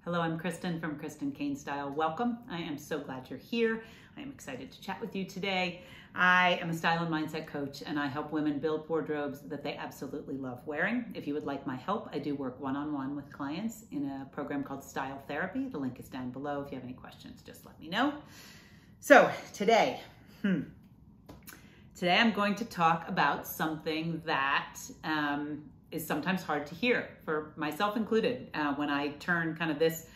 Hello, I'm Kristen from Kristen Kane Style. Welcome. I am so glad you're here. I am excited to chat with you today. I am a style and mindset coach, and I help women build wardrobes that they absolutely love wearing. If you would like my help, I do work one-on-one with clients in a program called Style Therapy. The link is down below. If you have any questions, just let me know. So today I'm going to talk about something that is sometimes hard to hear, for myself included. When I turn kind of this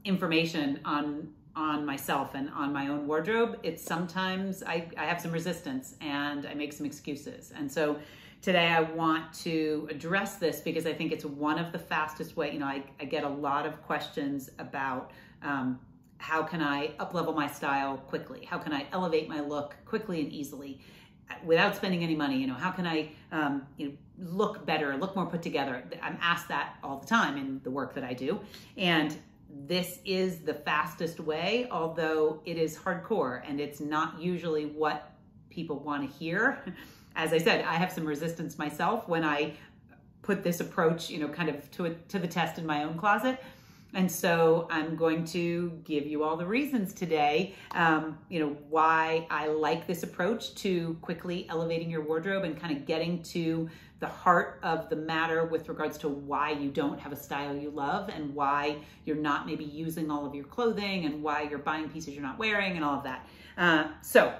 information on myself and on my own wardrobe, it's sometimes I have some resistance and I make some excuses. And so today I want to address this because I think it's one of the fastest way. I get a lot of questions about how can I up-level my style quickly? How can I elevate my look quickly and easily without spending any money? How can I look better, look more put together? I'm asked that all the time in the work that I do. And this is the fastest way, although it is hardcore and it's not usually what people want to hear. As I said, I have some resistance myself when I put this approach, kind of to the test in my own closet. And so I'm going to give you all the reasons today, why I like this approach to quickly elevating your wardrobe and kind of getting to the heart of the matter with regards to why you don't have a style you love and why you're not maybe using all of your clothing and why you're buying pieces you're not wearing and all of that. So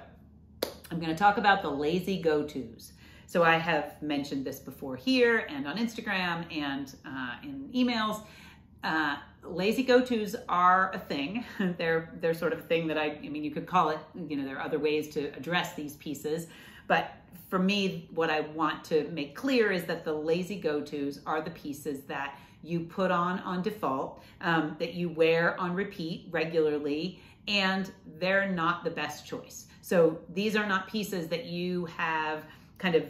I'm going to talk about the lazy go-tos. So I have mentioned this before here and on Instagram and in emails. Lazy go-tos are a thing. They're sort of a thing that you could call it, there are other ways to address these pieces. But for me, what I want to make clear is that the lazy go-tos are the pieces that you put on default, that you wear on repeat regularly, and they're not the best choice. So these are not pieces that you have kind of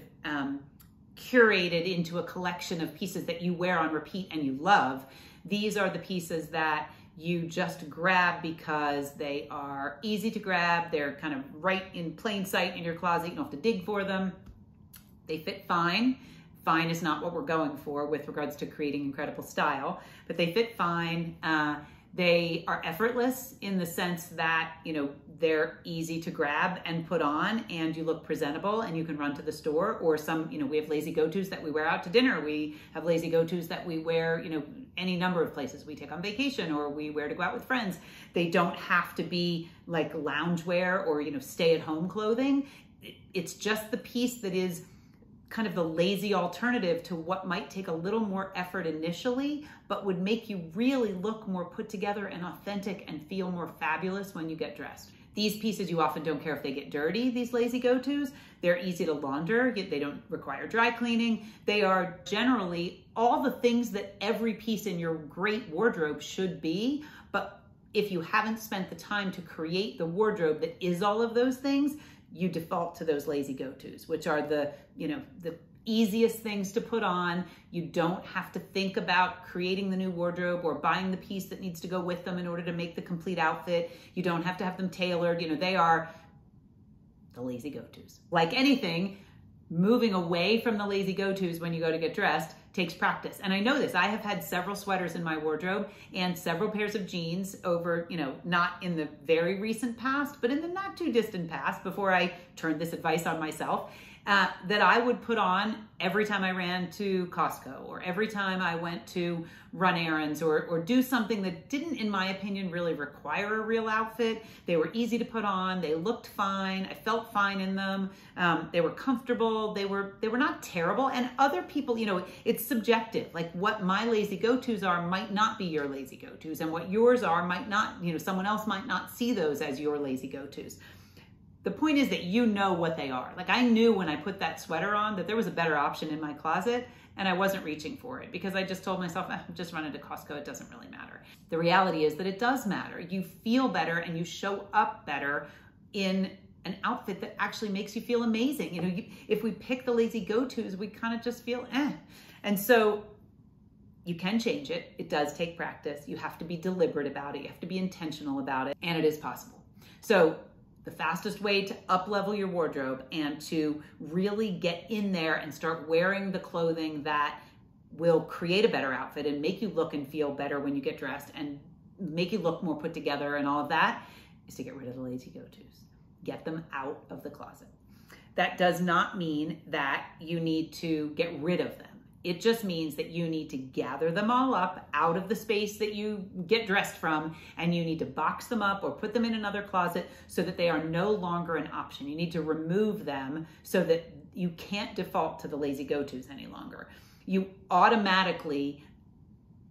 curated into a collection of pieces that you wear on repeat and you love. These are the pieces that you just grab because they are easy to grab. They're kind of right in plain sight in your closet. You don't have to dig for them. They fit fine. Fine is not what we're going for with regards to creating incredible style, but they fit fine. They are effortless in the sense that, they're easy to grab and put on and you look presentable and you can run to the store, or we have lazy go-tos that we wear out to dinner. We have lazy go-tos that we wear, any number of places we take on vacation or we wear to go out with friends. They don't have to be like loungewear or, stay-at-home clothing. It's just the piece that is kind of the lazy alternative to what might take a little more effort initially, but would make you really look more put together and authentic and feel more fabulous when you get dressed. These pieces, you often don't care if they get dirty, these lazy go-tos. They're easy to launder. They don't require dry cleaning. They are generally all the things that every piece in your great wardrobe should be. But if you haven't spent the time to create the wardrobe that is all of those things, you default to those lazy go-tos, which are the easiest things to put on. You don't have to think about creating the new wardrobe or buying the piece that needs to go with them in order to make the complete outfit. You don't have to have them tailored. They are the lazy go-tos. Like anything, moving away from the lazy go-tos when you go to get dressed takes practice. And I know this. I have had several sweaters in my wardrobe and several pairs of jeans over, not in the very recent past, but in the not too distant past, before I turned this advice on myself, that I would put on every time I ran to Costco or every time I went to run errands or do something that didn't, in my opinion, really require a real outfit. They were easy to put on. They looked fine. I felt fine in them. They were comfortable. They were not terrible. And other people, it's subjective. Like what my lazy go-tos are might not be your lazy go-tos, and what yours are might not, someone else might not see those as your lazy go-tos. The point is that you know what they are. Like I knew when I put that sweater on that there was a better option in my closet and I wasn't reaching for it because I just told myself, just run into Costco, it doesn't really matter. The reality is that it does matter. You feel better and you show up better in an outfit that actually makes you feel amazing. If we pick the lazy go-tos, we kind of just feel eh. And so you can change it. It does take practice. You have to be deliberate about it. You have to be intentional about it, and it is possible. So the fastest way to up-level your wardrobe and to really get in there and start wearing the clothing that will create a better outfit and make you look and feel better when you get dressed and make you look more put together and all of that, is to get rid of the lazy go-tos. Get them out of the closet. That does not mean that you need to get rid of them. It just means that you need to gather them all up out of the space that you get dressed from, and you need to box them up or put them in another closet so that they are no longer an option. You need to remove them so that you can't default to the lazy go-tos any longer. You automatically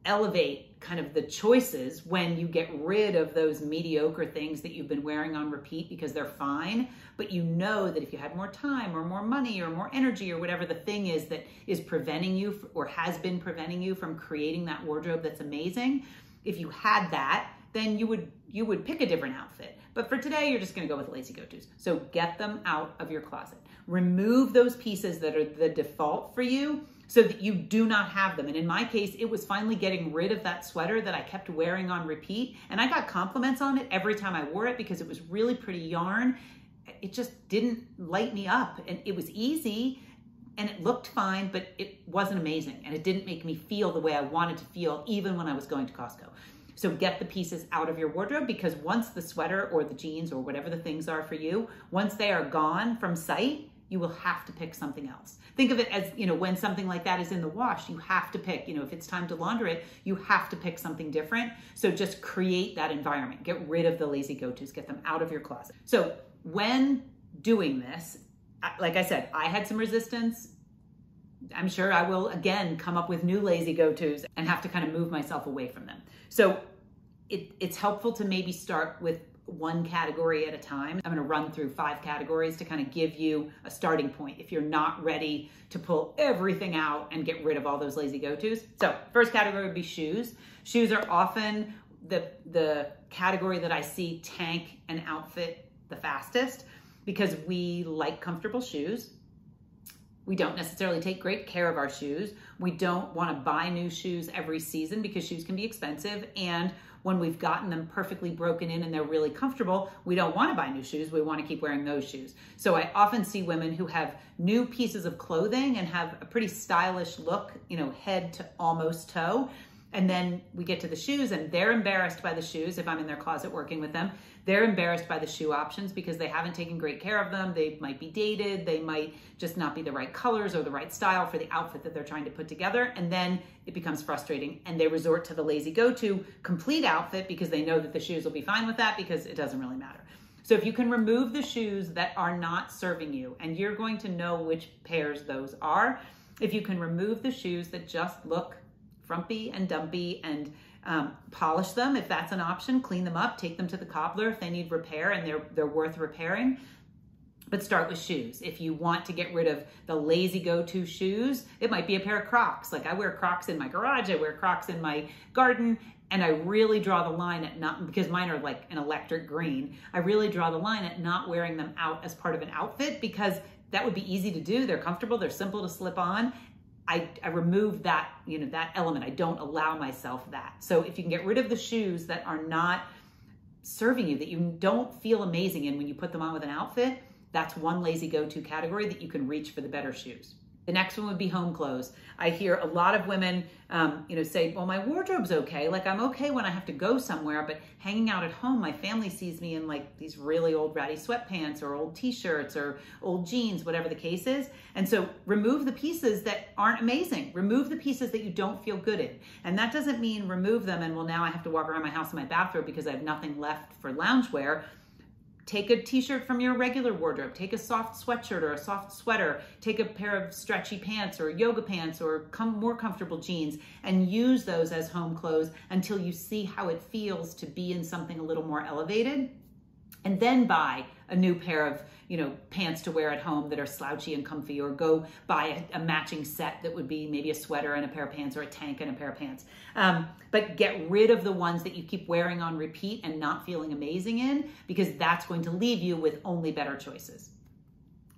elevate kind of the choices when you get rid of those mediocre things that you've been wearing on repeat because they're fine, but you know that if you had more time or more money or more energy or whatever the thing is that is preventing you or has been preventing you from creating that wardrobe that's amazing, if you had that, then you would pick a different outfit. But for today, you're just gonna go with lazy go-tos. So get them out of your closet. Remove those pieces that are the default for you so that you do not have them. And in my case, it was finally getting rid of that sweater that I kept wearing on repeat. And I got compliments on it every time I wore it because it was really pretty yarn. It just didn't light me up. And it was easy and it looked fine, but it wasn't amazing. And it didn't make me feel the way I wanted to feel even when I was going to Costco. So get the pieces out of your wardrobe, because once the sweater or the jeans or whatever the things are for you, once they are gone from sight, you will have to pick something else. Think of it as, when something like that is in the wash, you have to pick, if it's time to launder it, you have to pick something different. So just create that environment. Get rid of the lazy go-tos, get them out of your closet. So when doing this, like I said, I had some resistance. I'm sure I will again come up with new lazy go-tos and have to kind of move myself away from them. So it's helpful to maybe start with one category at a time. I'm going to run through 5 categories to kind of give you a starting point if you're not ready to pull everything out and get rid of all those lazy go-tos. So first category would be shoes. Shoes are often the category that I see tank an outfit the fastest because we like comfortable shoes. We don't necessarily take great care of our shoes. We don't want to buy new shoes every season because shoes can be expensive. And when we've gotten them perfectly broken in and they're really comfortable, we don't want to buy new shoes. We want to keep wearing those shoes. So I often see women who have new pieces of clothing and have a pretty stylish look, head to almost toe. And then we get to the shoes and they're embarrassed by the shoes. If I'm in their closet working with them, they're embarrassed by the shoe options because they haven't taken great care of them. They might be dated. They might just not be the right colors or the right style for the outfit that they're trying to put together. And then it becomes frustrating and they resort to the lazy go-to complete outfit because they know that the shoes will be fine with that because it doesn't really matter. So if you can remove the shoes that are not serving you, and you're going to know which pairs those are, if you can remove the shoes that just look frumpy and dumpy and polish them if that's an option, clean them up, take them to the cobbler if they need repair and they're worth repairing. But start with shoes. If you want to get rid of the lazy go-to shoes, it might be a pair of Crocs. Like I wear Crocs in my garage, I wear Crocs in my garden, and I really draw the line at not, because mine are like an electric green, I really draw the line at not wearing them out as part of an outfit because that would be easy to do. They're comfortable, they're simple to slip on. I remove that, that element. I don't allow myself that. So if you can get rid of the shoes that are not serving you, that you don't feel amazing in when you put them on with an outfit, that's one lazy go-to category that you can reach for the better shoes. The next one would be home clothes. I hear a lot of women, say, well, my wardrobe's okay. Like I'm okay when I have to go somewhere, but hanging out at home, my family sees me in like these really old ratty sweatpants or old t-shirts or old jeans, whatever the case is. And so remove the pieces that aren't amazing. Remove the pieces that you don't feel good in. And that doesn't mean remove them and well, now I have to walk around my house in my bathrobe because I have nothing left for loungewear. Take a t-shirt from your regular wardrobe, take a soft sweatshirt or a soft sweater, take a pair of stretchy pants or yoga pants or more comfortable jeans and use those as home clothes until you see how it feels to be in something a little more elevated. And then buy a new pair of, pants to wear at home that are slouchy and comfy, or go buy a matching set that would be maybe a sweater and a pair of pants or a tank and a pair of pants. But get rid of the ones that you keep wearing on repeat and not feeling amazing in, because that's going to leave you with only better choices.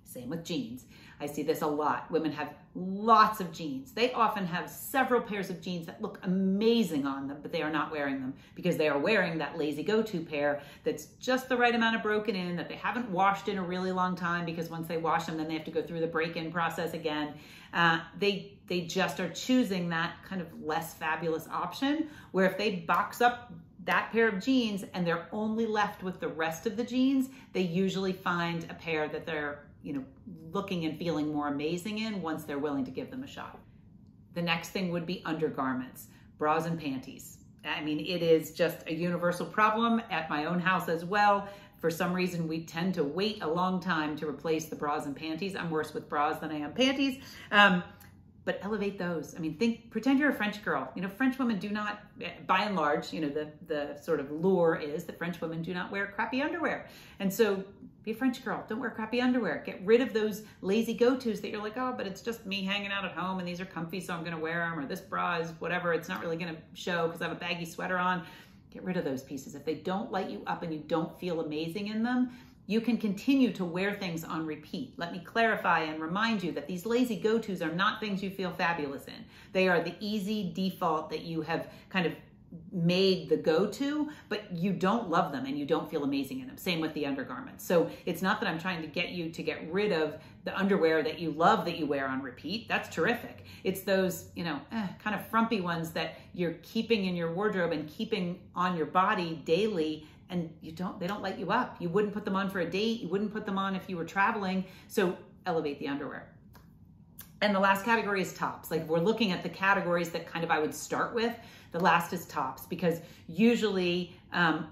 Same with jeans. I see this a lot. Women have lots of jeans. They often have several pairs of jeans that look amazing on them, but they are not wearing them because they are wearing that lazy go-to pair that's just the right amount of broken in, that they haven't washed in a really long time because once they wash them, then they have to go through the break-in process again. They they just are choosing that kind of less fabulous option, where if they box up that pair of jeans and they're only left with the rest of the jeans, they usually find a pair that they're, looking and feeling more amazing in once they're willing to give them a shot. The next thing would be undergarments, bras and panties. I mean, it is just a universal problem at my own house as well. For some reason, we tend to wait a long time to replace the bras and panties. I'm worse with bras than I am panties. But elevate those. I mean, pretend you're a French girl. French women do not, by and large, the sort of lure is that French women do not wear crappy underwear. And so be a French girl. Don't wear crappy underwear. Get rid of those lazy go-tos that you're like, oh, but it's just me hanging out at home and these are comfy, so I'm going to wear them, or this bra is whatever. It's not really going to show because I have a baggy sweater on. Get rid of those pieces. If they don't light you up and you don't feel amazing in them, you can continue to wear things on repeat. Let me clarify and remind you that these lazy go-tos are not things you feel fabulous in. They are the easy default that you have kind of made the go-to, but you don't love them and you don't feel amazing in them. Same with the undergarments. So it's not that I'm trying to get you to get rid of the underwear that you love that you wear on repeat. That's terrific. It's those, kind of frumpy ones that you're keeping in your wardrobe and keeping on your body daily, and they don't light you up. You wouldn't put them on for a date. You wouldn't put them on if you were traveling. So elevate the underwear. And the last category is tops. Like, if we're looking at the categories that kind of I would start with, the last is tops, because usually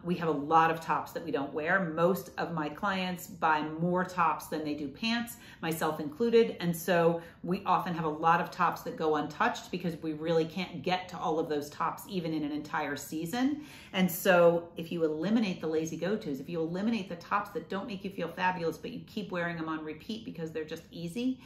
we have a lot of tops that we don't wear. Most of my clients buy more tops than they do pants, myself included. And so we often have a lot of tops that go untouched because we really can't get to all of those tops even in an entire season. And so if you eliminate the lazy go-tos, if you eliminate the tops that don't make you feel fabulous, but you keep wearing them on repeat because they're just easy,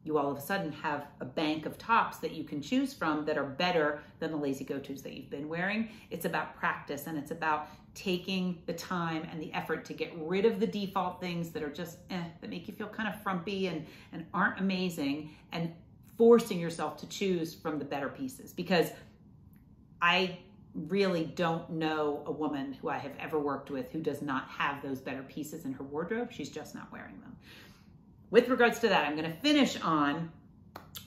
you all of a sudden have a bank of tops that you can choose from that are better than the lazy go-tos that you've been wearing. It's about practice, and it's about taking the time and the effort to get rid of the default things that are just that make you feel kind of frumpy and aren't amazing, and forcing yourself to choose from the better pieces. Because I really don't know a woman who I have ever worked with who does not have those better pieces in her wardrobe. She's just not wearing them. With regards to that, I'm going to finish on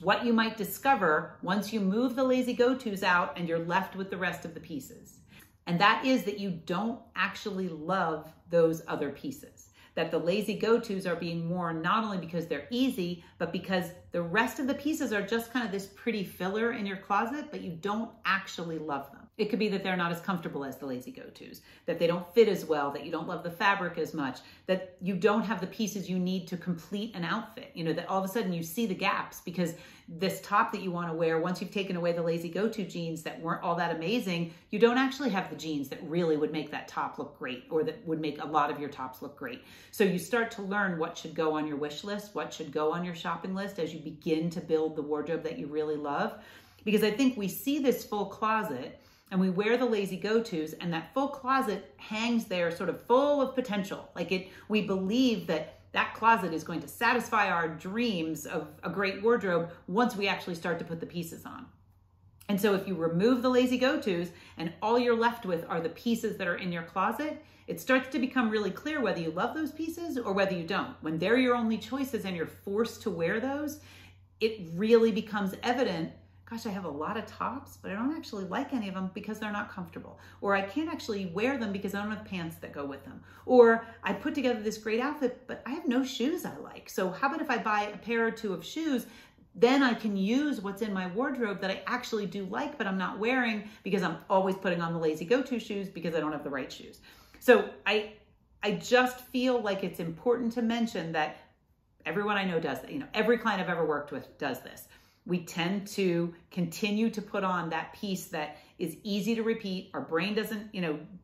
what you might discover once you move the lazy go-tos out and you're left with the rest of the pieces. And that is that you don't actually love those other pieces. That the lazy go-tos are being worn not only because they're easy, but because the rest of the pieces are just kind of this pretty filler in your closet, but you don't actually love them. It could be that they're not as comfortable as the lazy go-tos, that they don't fit as well, that you don't love the fabric as much, that you don't have the pieces you need to complete an outfit. That all of a sudden you see the gaps because this top that you want to wear, once you've taken away the lazy go-to jeans that weren't all that amazing, you don't actually have the jeans that really would make that top look great, or that would make a lot of your tops look great. So you start to learn what should go on your wish list, what should go on your shopping list as you begin to build the wardrobe that you really love. Because I think we see this full closet and we wear the lazy go-tos, and that full closet hangs there sort of full of potential. We believe that that closet is going to satisfy our dreams of a great wardrobe once we actually start to put the pieces on. And so if you remove the lazy go-tos and all you're left with are the pieces that are in your closet, it starts to become really clear whether you love those pieces or whether you don't. When they're your only choices and you're forced to wear those, it really becomes evident, gosh, I have a lot of tops, but I don't actually like any of them because they're not comfortable. Or I can't actually wear them because I don't have pants that go with them. Or I put together this great outfit, but I have no shoes I like. So how about if I buy a pair or two of shoes, then I can use what's in my wardrobe that I actually do like, but I'm not wearing because I'm always putting on the lazy go-to shoes because I don't have the right shoes. So I just feel like it's important to mention that everyone I know does that. Every client I've ever worked with does this. We tend to continue to put on that piece that is easy to repeat. Our brain doesn't,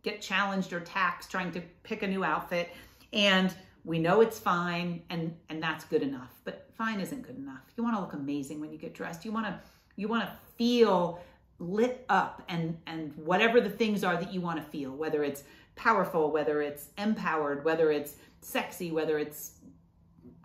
get challenged or taxed trying to pick a new outfit. And we know it's fine and that's good enough. But fine isn't good enough. You want to look amazing when you get dressed. You want to feel lit up and whatever the things are that you want to feel, whether it's powerful, whether it's empowered, whether it's sexy, whether it's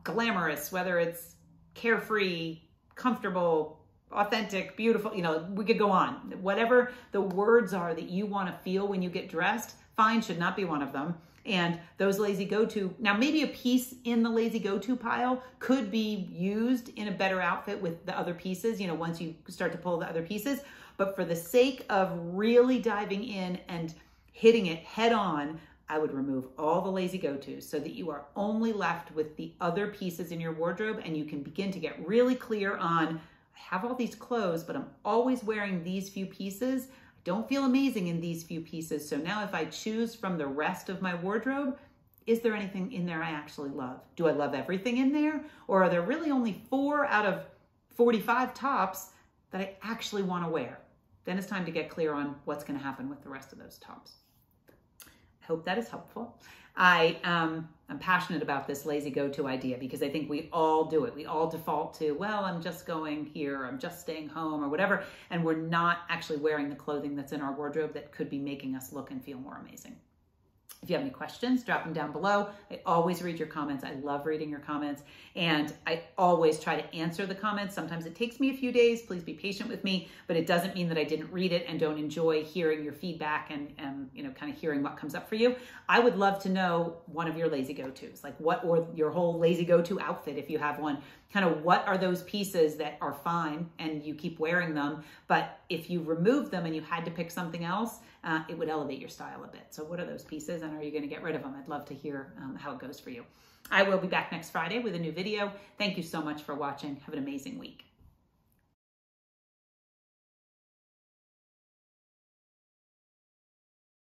glamorous, whether it's carefree, comfortable, authentic, beautiful, we could go on. Whatever the words are that you want to feel when you get dressed, fine should not be one of them. And those lazy go-to, now maybe a piece in the lazy go-to pile could be used in a better outfit with the other pieces, you know, once you start to pull the other pieces. But for the sake of really diving in and hitting it head on, I would remove all the lazy go-tos so that you are only left with the other pieces in your wardrobe, and you can begin to get really clear on, I have all these clothes, but I'm always wearing these few pieces. Don't feel amazing in these few pieces. So now if I choose from the rest of my wardrobe, is there anything in there I actually love? Do I love everything in there? Or are there really only 4 out of 45 tops that I actually want to wear? Then it's time to get clear on what's going to happen with the rest of those tops. I hope that is helpful. I'm passionate about this lazy go-to idea because I think we all do it. We all default to, well, I'm just going here, I'm just staying home or whatever, and we're not actually wearing the clothing that's in our wardrobe that could be making us look and feel more amazing. If you have any questions, drop them down below. I always read your comments. I love reading your comments, and I always try to answer the comments. Sometimes it takes me a few days. Please be patient with me, but it doesn't mean that I didn't read it and don't enjoy hearing your feedback and you know, kind of hearing what comes up for you. I would love to know one of your lazy go-tos, like what, or your whole lazy go-to outfit if you have one. Kind of what are those pieces that are fine and you keep wearing them, but if you remove them and you had to pick something else, it would elevate your style a bit. So what are those pieces, and are you going to get rid of them? I'd love to hear how it goes for you. I will be back next Friday with a new video. Thank you so much for watching. Have an amazing week.